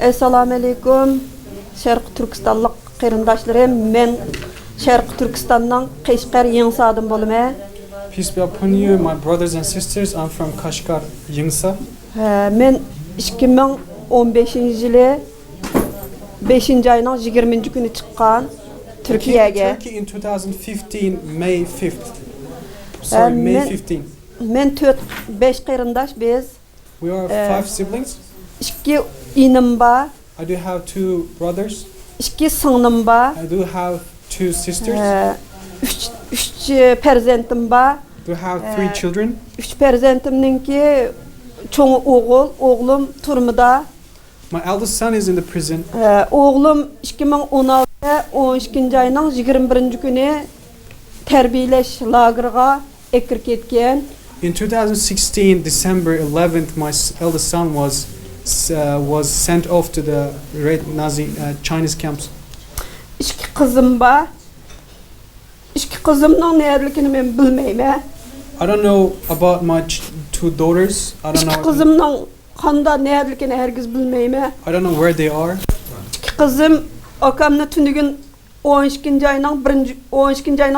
Assalamu alaikum. Şərq Türkistanlıq qərindaşlarım, mən Şərq Türkistandan Qashqar Yangsadan bolum. Peace be upon you, my brothers and sisters. I'm from Kashgar, Yangsa. Mən 2015-yılı 5-ci ayının 20-ci günü çıxqan Türkiyəyə. Turkey in 2015, May 5th. Sorry, May 15. Mən 5 qərindaş biz. We are 5 siblings. 2 inim var. I do have 2 brothers. 2 singlim var. I do have 2 sisters. 3 pərzentim var. Do have 3 children. 3 pərzentimninki çoğu oğlum turmuda. My eldest son is in the prison. Oğlum 2016'da 12. ayının 21. günü tərbiyələş lagırğa ekir ketken. In 2016, December 11th, my eldest son was sent off to the Red Nazi Chinese camps. 2 kızım var. 2 kızımның nerlikini men bilmeyim. I don't know about my 2 daughters. I don't 2 know. kızımның kanda nerlikini herkes bilmeyim. I don't know where they are. 2 kızım akamla tünügün 12. ayının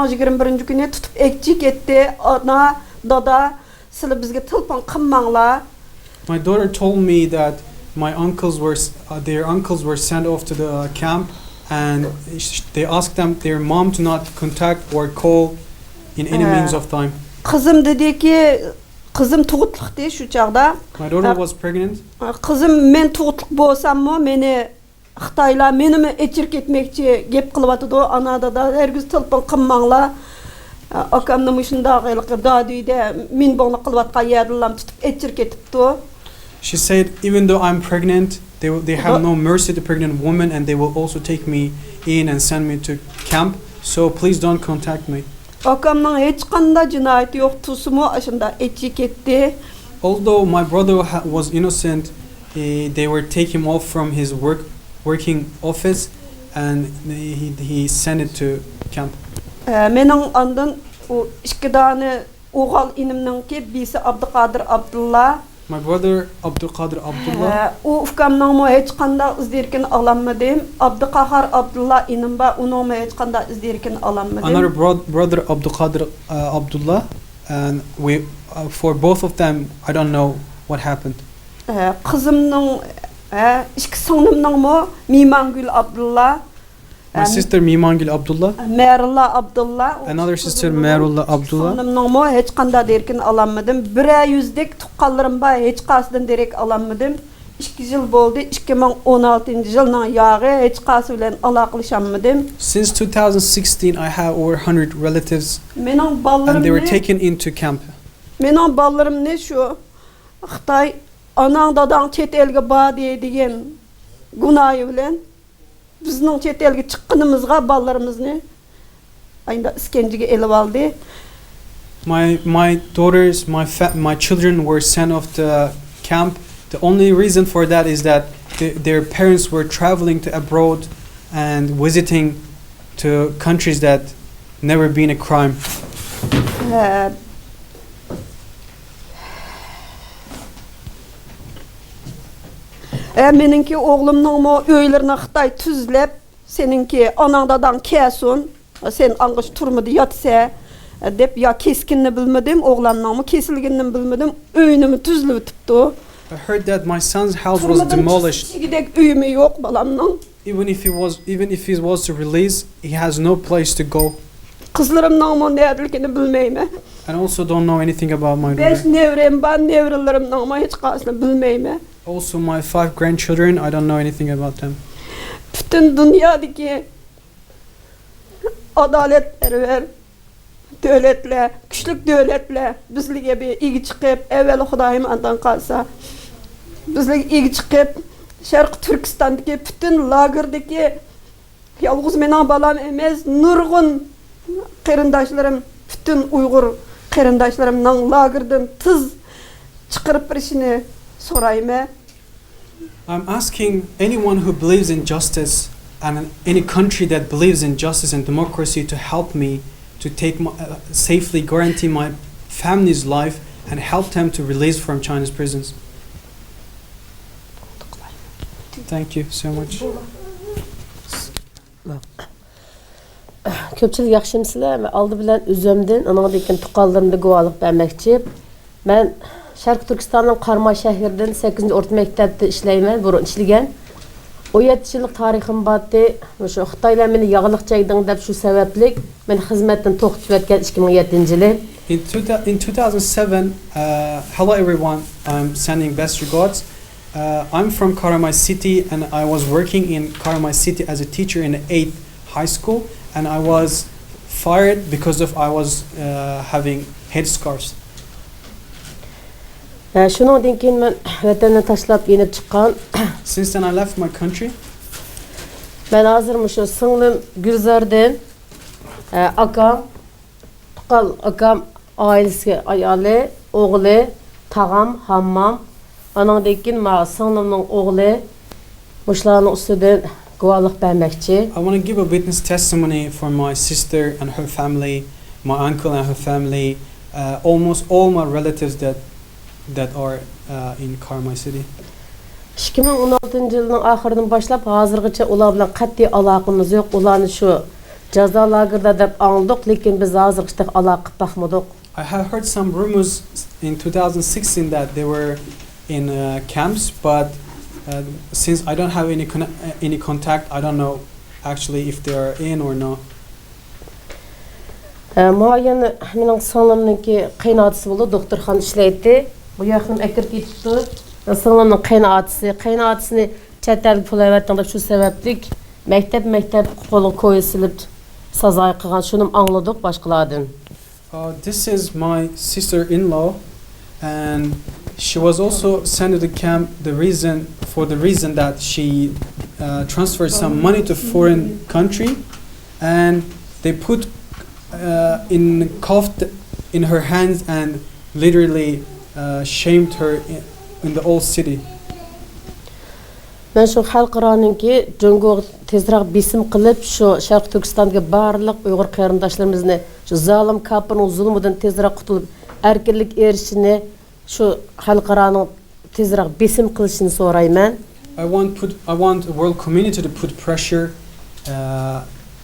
21. günü tutup ekcik etti. Ana, dada, sılı bizge tılpan kımmağla. My daughter told me that my uncles were their uncles were sent off to the camp, and they asked their mom to not contact or call in any means of time. Kızım dedi ki, kızım tuğutluk değil şu çağda. My daughter was pregnant. Kızım men tuğutluk bolsam mı meni Xitayla menimi eçirk etmekçi gep kılıvatıdı. Anada da herkes tılpan kımmağla. Akamның uşundağılıqı dadıydı. Men bunu kılıvatqa yadırlam tutup eçirk etipti. She said, even though I'm pregnant, they have no mercy to pregnant women, and they will also take me in and send me to camp. So please don't contact me. Akamның hiç qanda cinayeti yok, tusumu aşında eçik etti. Although my brother was innocent, they were taking him off from his working office, and he sent it to camp. Menin andın o 2 tane oğal inimninki birisi Abdülkadir Abdullah. My brother Abdulkadir Abdullah. O ufkamның mı hiç qanda izlerken alanmadım. Abdülkahar Abdullah inim ba, onun mı hiç qanda izlerken alanmadım. Another brother Abdulkadir Abdullah, and for both of them, I don't know what happened. Kızımның 2 singlimning mı Mimangül Abdullah. My sister Mimangül Abdullah. Merullah Abdullah. Another sister Merullah Abdullah. Singlimning mı hiç qanda derken alanmadım. 100'dek tuqqanlarım ba hiç qasıdan derek alanmadım. 2 yıl boldu. 2016 yılının yağı hiç qası bilen alaqlaşanmadım. Since 2016, I have over 100 relatives, Mening ballarım and they were ne? taken into camp. Mening ballarım ne şu? Xitay anan dadan chet elge ba deydigan günahı bilen bizning chet elge chiqqanimizga ballarimizni ayında iskenjiga elib aldı. My daughters, my children were sent off to camp. The only reason for that is that their parents were traveling to abroad and visiting to countries that never been a crime. Meninki oğlumның mı öylerini Xitay tüzlep, seninki anandadan kesun, sen anğış turmudu yatsa, dep ya keskinini bilmedim, oğlanның mı kesilginini bilmedim, öyünümü tüzlü bitipti. I heard that my son's house was demolished. Gidek öyümü yok balamның. Even if he was to release, he has no place to go. Kızlarımның mı neredilkini bilmeyim. And also don't know anything about my 5 daughter. nevrem ben nevrelerimden mı hiç kasını bilmeyim. Also my 5 grandchildren, I don't know anything about them. Bütün dünyadaki adaletperver devletler, güçlük devletler bizlige bir iyi çıkıp evvel Xudayım andan kalsa bizlige iyi çıkıp Şarkı Türkistan'daki bütün lagırdaki yalğız menin balam emez nurgun qerindaşlarım, bütün Uygur qerindaşlarımның lagırdan tız çıkarıp bir işini sorayım. I'm asking anyone who believes in justice and any country that believes in justice and democracy to help me to safely guarantee my family's life and help them to release from China's prisons. Thank you so much. Köpçülük yaxşımsızlar. Men aldı bilen özümden, anadaki tuqallarımda guvalık vermekçi. Ben Şarkı Türkistan'ın Qarmay şehirden 8. orta mektepte işleymen, burun işlegen. O 7 yıllık tarixim batı. Şu Xitaylar meni yağlıq çekdin dep şu sebeplik men xizmetten to'xtatib etgan 2007 yılı. In 2007, hello everyone. I'm sending best regards. I'm from Karamay City, and I was working in Karamay City as a teacher in the 8th high school, and I was fired because of I was having headscarves. Şundan keyin men vatanni tashlab yenib chiqqan. Since then, I left my country. Ben hazır şu singlim Gülzar'dan akam, tuqal akam ailesi ayali, oğlu, tağam, hammam. Anandan keyin ma singlimning oğlu muşlarning ustidan guvohlik bermoqchi. I want to give a witness testimony for my sister and her family, my uncle and her family, almost all my relatives that are in Karamay City. 2016 yılının ahırından başlap hazırgıça ular bilan qat'iy aloqamiz yo'q. Ularni şu jazo lagerda deb anladık, lekin biz hazırgıcha aloqa baxmadik. I have heard some rumors in 2016 that they were in camps, but since I don't have any contact, I don't know actually if they are in or not. Muayyen mening singlimniki qiynatisi bo'ldi, doktorxona ishlaydi. Bu yaxnim akir ketibdi. Singlimning qiynatisini chet elga pul avatdim deb shu sabablik maktab qo'li qo'yisilib sazoy qilgan, shuni angladik boshqalardan. This is my sister-in-law, and she was also sent to the camp. For the reason that she transferred some money to foreign country, and they put in cuffed in her hands and literally shamed her in the old city. Ben şu xalqaroniki Jungo tezroq besim qilib şu Sharq Turkistondagi barliq Uyg'ur qarindoshlarimizni şu zolim kafirning zulmidan tezroq qutulib erkinlik erishini şu xalqaroning tezroq besim qilishini so'rayman. I want the world community to put pressure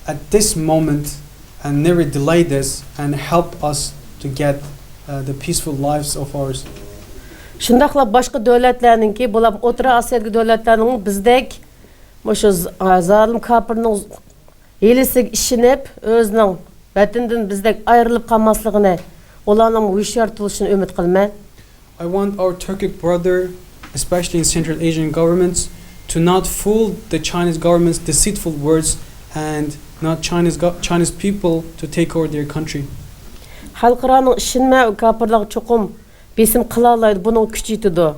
at this moment and never delay this and help us to get the peaceful lives of ours. Şundaqla başqa dövlətlərninki, bular O'rta Osiyodagi dövlətlərning bizdek şu zalim kafirning hilisiga ishinib, o'zining vatandan bizdek ayrilib qolmasligini, ularning hushyor bo'lishini umid qilaman. I want our Turkic brother, especially in Central Asian governments, to not fool the Chinese government's deceitful words and not Chinese people to take over their country. Xalqaroning ishonma kafirlar cho'qim besim qila oladi, buni kuchaytirdi.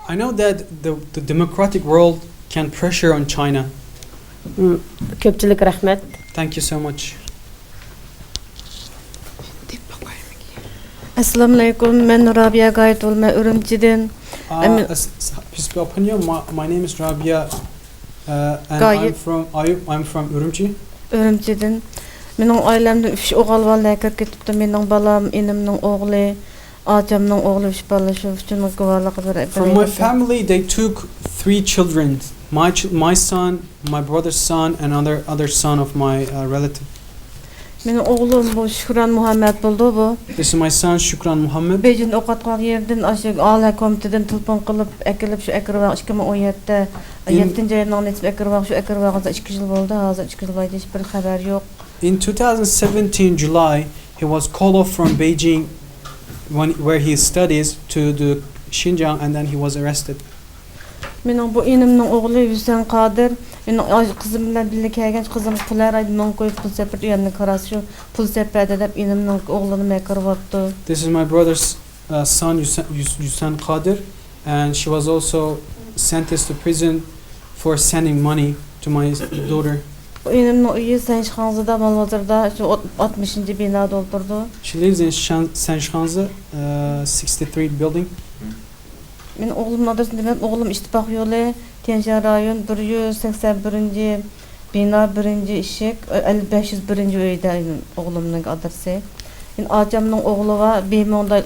I know that the democratic world can pressure on China. Ko'pchilik rahmat. Thank you so much. Assalamu alaikum. Men Rabia Gayetol, men Urumchidan. Peace be upon you. My name is Rabia, and I'm from Urumchi. Urumchidan. Mening oilamda 3 o'g'il bolalar kirib ketibdi. Mening balam, enimning o'g'li, atamning o'g'li 3 bola shu uchun guvohlik berib. From my family, they took 3 children. My son, my brother's son, and other son of my relative. Mening o'g'lim bu Shukran Muhammad bo'ldi bu. This is my son Shukran Muhammad. Bejin o'qatgan yerdan aşık ala komitetidan telefon qilib akilib shu akirva 2017da 7-oyning netib akirva shu akirvaga 2 yil bo'ldi. Hozir 2 yil bo'ldi, hech bir xabar yo'q. In 2017 July, he was called off from Beijing where he studies to the Xinjiang, and then he was arrested. Mening bu enimning o'g'li Hüseyin Qodir. Mening qizim bilan birga kelgan qizim pullar aytmon qo'yib pul sepib yanni qarasi shu pul sepadi deb enimning o'g'lini mekiryapti. This is my brother's son Hüseyin Qadir, and she was also sentenced to prison for sending money to my daughter. Enimning uyi Sanshxanzada, Malbazorda shu 60 binoda o'tirdi. She lives in Sanshxanzi 63 building. Men o'g'limning adresini demem, o'g'lim İttifaq yo'li, Tianjin rayon 181 bino 1-eshik 501 uyda o'g'limning adresi. Men acamning o'g'li va Beymonda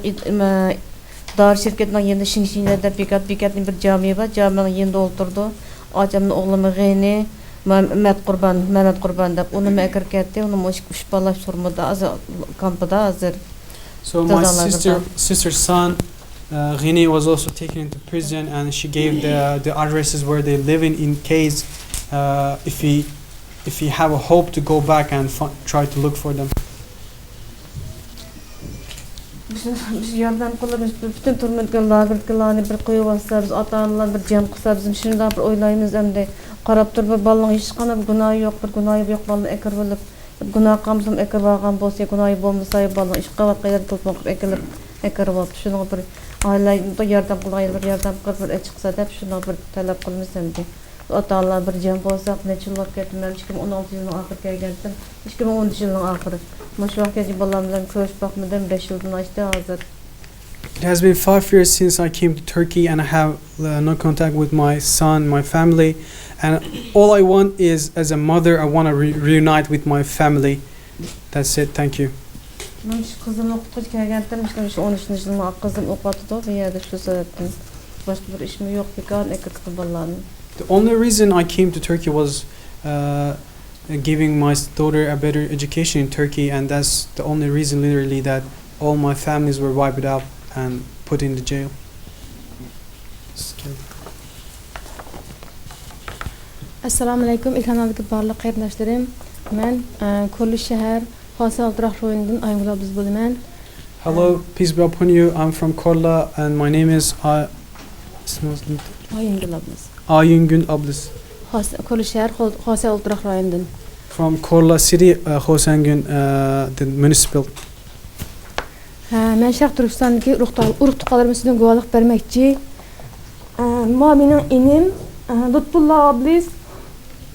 dar şirketining yanında Shinshinada bekatning bir jami bor, jamining yanında o'tirdi. Acamın oğlumu Geni, Mehmet Kurban dep onu mekir ketdi. Onu moş 3 bala surmada az kampda hazır. So my sister's son, Ghini, was also taken into prison, and she gave the addresses where they live in case if he have a hope to go back and try to look for them. Biz yardım kılırız, bütün turmetken lagırtlarını bir koyup alsa, biz ata-analar bir cem kılsa, bizim şunda bir oylayımız emde. Qarab tur bir balın hiç qana bir günahı yok, balın ekir bolup, günah qamsam ekir bargan bolsa, günahı bolmasa balın iş qavat qayar tılpın qıp ekir bolup, şunu bir ailayda yardım qılay, bir yardım qılып bir çıksa dep şunu bir talep qılmız emde. Ata-analar bir cem bolsa, neçe yıl ketmem, 2016 yılın ahir kelgendim, 2013 yılın ahiri. Şu vakti balamdan köş bakmadan 5 yıldan açtı hazır. It has been 5 years since I came to Turkey, and I have no contact with my son, my family, and all I want is, as a mother, I want to reunite with my family. That's it. Thank you. Ben şu kızım okutuz kelgendim, şu 13. yılın kızım okudu da yerde şu sebepten. Başka bir işim yok, bir ekip balanın. The only reason I came to Turkey was giving my daughter a better education in Turkey, and that's the only reason, literally, that all my families were wiped out and put in the jail. Assalamu alaikum. İlhanadaki barlı qayrdaşlarım. Ben Korlu şehir Hasa Altırak rayonundan Aygül Abdız bulumen. Hello, peace be upon you. I'm from Korla, and my name is Ayungün Abdız. Korlu şehir Hasa Altırak rayonundan. From Korla City, Hosangün, the municipal. Ben Şarkı Türkistan'daki Uruk Tukalarımı sizden guvalık vermekçi. Benim inim Lutfullah Ablis.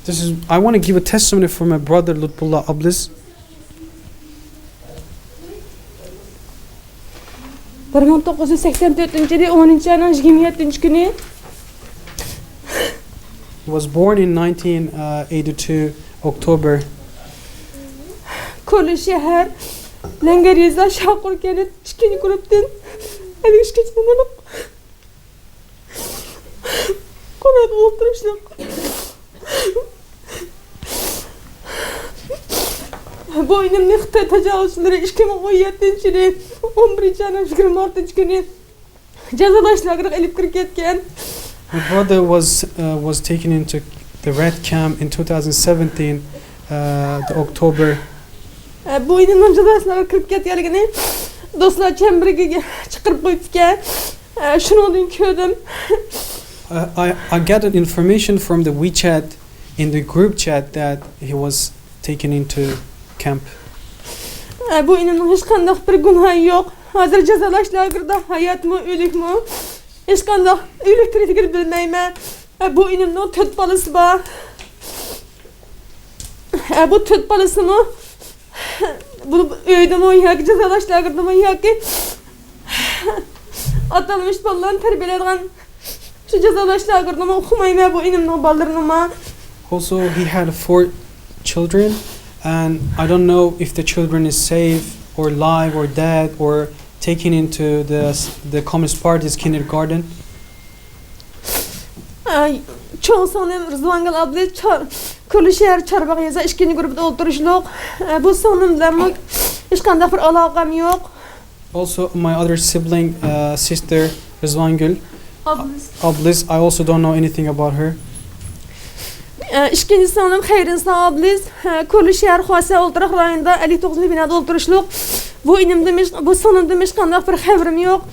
I want to give a testimony for my brother Lutfullah Ablis. 1984 yılı 10. ayının 27. günü. He was born in 1982 October. Korlu şehir Lengeriz'de Şakur Kenet İşkeni gruptan Ali İşkeci'den alıp Konuda oturuşluk. Bu inim Xitay tecavüzçüleri 2017 yılı 11. ayının 26. günü cezalaşlarına elip kirip ketken. My brother was taken into the Red Camp in 2017, the October. Bu inim cezalaşlarına kirip ketkenligini dostlar çembirge çıkırıp koyupken şunu köydüm. I gathered information from the WeChat in the group chat that he was taken into camp. Bu inimin hiç kandak bir günahı yok. Hazır cezalaşlarında hayat mı, ölük mü? Hiç kandak ölük kritikini bilmeyme. Bu inimin tüt balısı var. Bu tüt balısı mı? Bu öydü mü ya ki cezalaşlarında mı ya ki? Atanmış ballarını terbiyelediğin şu cezalaşlarında mı okumayma bu inimin ballarını mı? Also, he had 4 children, and I don't know if the children is safe or alive or dead or taken into the Communist Party's kindergarten. Çoğu sanım Rızvangal abla Korlu şehir Çarbağı'ya işkinci grupta oturuşluk. Bu sanımla hiç kandak bir alakam yok. Also, my other sibling, sister Rizvangul Ablis, I also don't know anything about her. İşkinci sanım Xeyrin Sağ Ablis Korlu şehir Hasa Ultrak rayonunda 59 binada oturuşluk. Bu sanımda hiç kandak bir xevrim yok.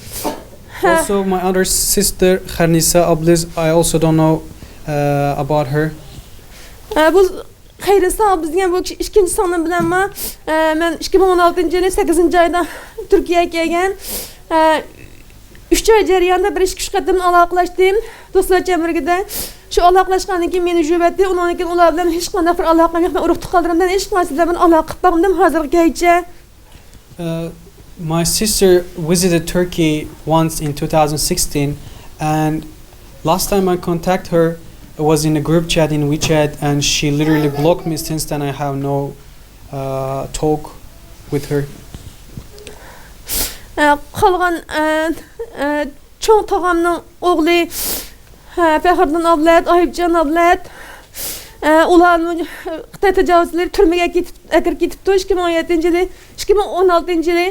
Also, my other sister Kharnisa Ablis, I also don't know about her. Bu Xeyrin Sağ Ablis diyen bu işkinci sanım bilen ma ben 2016 yılı 8. ayda Türkiye'ye gelgen. 3 ay jarayonida bir iş kuch qadam aloqalashdim do'stlar jamligida. Shu aloqalashgandan keyin meni jubatdi, undan keyin ular bilan hech qanday bir aloqam yo'q. Men urug' tuqqanlarimdan hech qanday bilan aloqa qilib boqmadim hozirgacha. My sister visited Turkey once in 2016, and last time I contacted her, it was in a group chat in WeChat, and she literally blocked me. Since then, I have no talk with her. Qolgan cho'ng tog'amning o'g'li Fəxrdən Ablet, Ayıpcan Ablet, ularni Xitay təcavüzçiləri türməyə əgər getibdi 2017-ci ili, 2016-cı ili.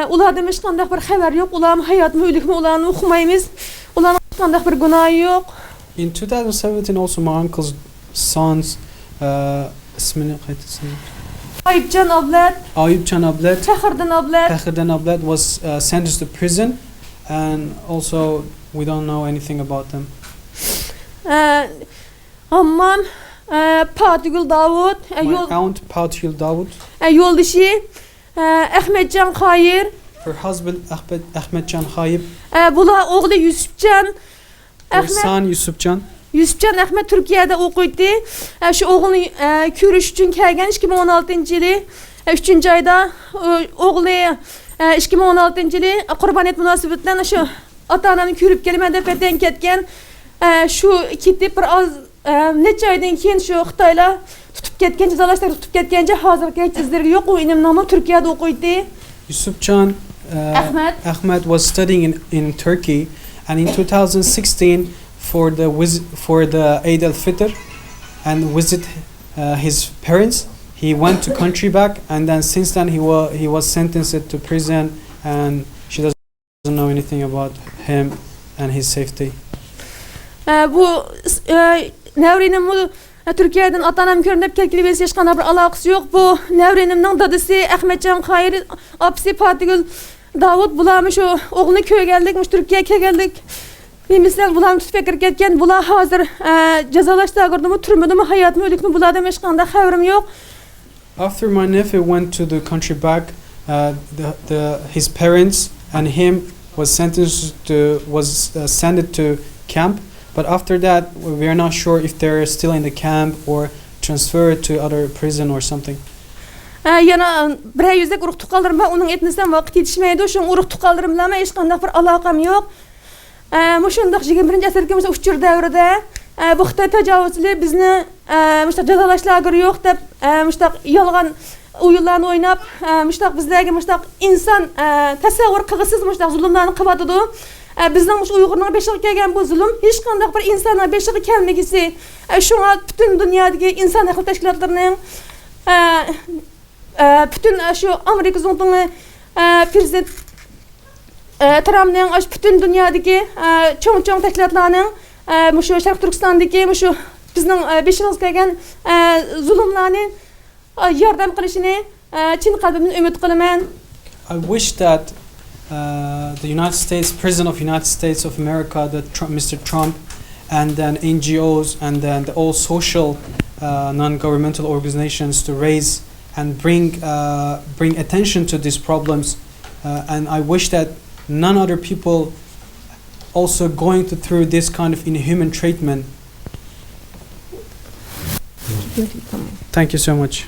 Ulardan heç qandaq bir xəbər yox. Ularның həyatını, ölükmü ularını oxumayımız. Ularның heç qandaq bir günahı yox. In 2017 also my uncle's sons ismini qaytısın. Ayıpcan Ablet, Ayıpcan Ablet, Fəxrdən Ablet. Fəxrdən Ablet was sentenced to prison, and also we don't know anything about them. Amman, Patigül Davud, My aunt Patyul Davud, yoldaşı Əhmədcan Xayır, her husband Ahmedcan Xayib, bular oğlu Yusufcan. her son Yusufcan. Yusufcan Əhməd Türkiyədə oxuydu. Şu oğlunu görüş üçün gələn 2016-cı ili 3-cü ayda oğlu 2016-cı ili Qurban et münasibətindən şu ata-ananı görüb gəlməndə vətən ketgan. Şu ketib bir az neçə aydan keyin şu Xitayla tutub ketgan, cəzalaşdırıb tutub ketgəncə hazırki heç izləri yox. O inim namı Türkiyədə oxuydu. Yusufcan Ahmed was studying in Turkey, and in 2016 for the Eid al-Fitr and visit his parents, he went to country back, and then since then he was sentenced to prison, and she doesn't know anything about him and his safety. Bu Nevrinim bu Türkiye'den atanam görünüp kelkili heç qanday bir alaqası yox. Bu Nevrinimning dadısı Əhmədcan Xayır, apisi Patigül Davud bularmı şu oğlunu köye geldik, Türkiye'ye geldik. Bizler bularni tutub fikir ketgan, bular hazır cəzalaşdırıldı, türmədimi, hayatımı, ölükmü, bulardan heç qanday xəbərim yox. After my nephew went to the country back, his parents and him was sent to camp. But after that, we are not sure if they're still in the camp or transferred to other prison or something. Yana bir yüzlük uruq tuqaldırma, onun etnisinden vakit yetişmeydi. Şu uruq tuqaldırımlama heç qanday bir alaqam yox. Muşundaq 21-ci əsrdə uçur dövrdə bu Xitay təcavüzçüləri bizni cəzalaşdırır yox deb yalğan oyunlarını oynab bizlərə insan təsəvvür qığısız zulümlərini qıvadıdı. Bizden Uygurların beşiği gelgen bu zulüm hiç qandaq bir insana beşiği gelmegisi şuna bütün dünyadaki insan hüquq təşkilatlarının bütün şu Amerika Zongtunun prezident Trump'ın bütün dünyadaki çoğun təşkilatlarının şu Şərq Türkistandaki şu bizden beşiği gelgen zulümlerini yardım qilishini chin qalbimdan ümid qilaman. I wish that the United States, President of United States of America, Mr. Trump, and then NGOs, and then all social non-governmental organizations to raise and bring attention to these problems. And I wish that none other people also going through this kind of inhuman treatment. Thank you so much.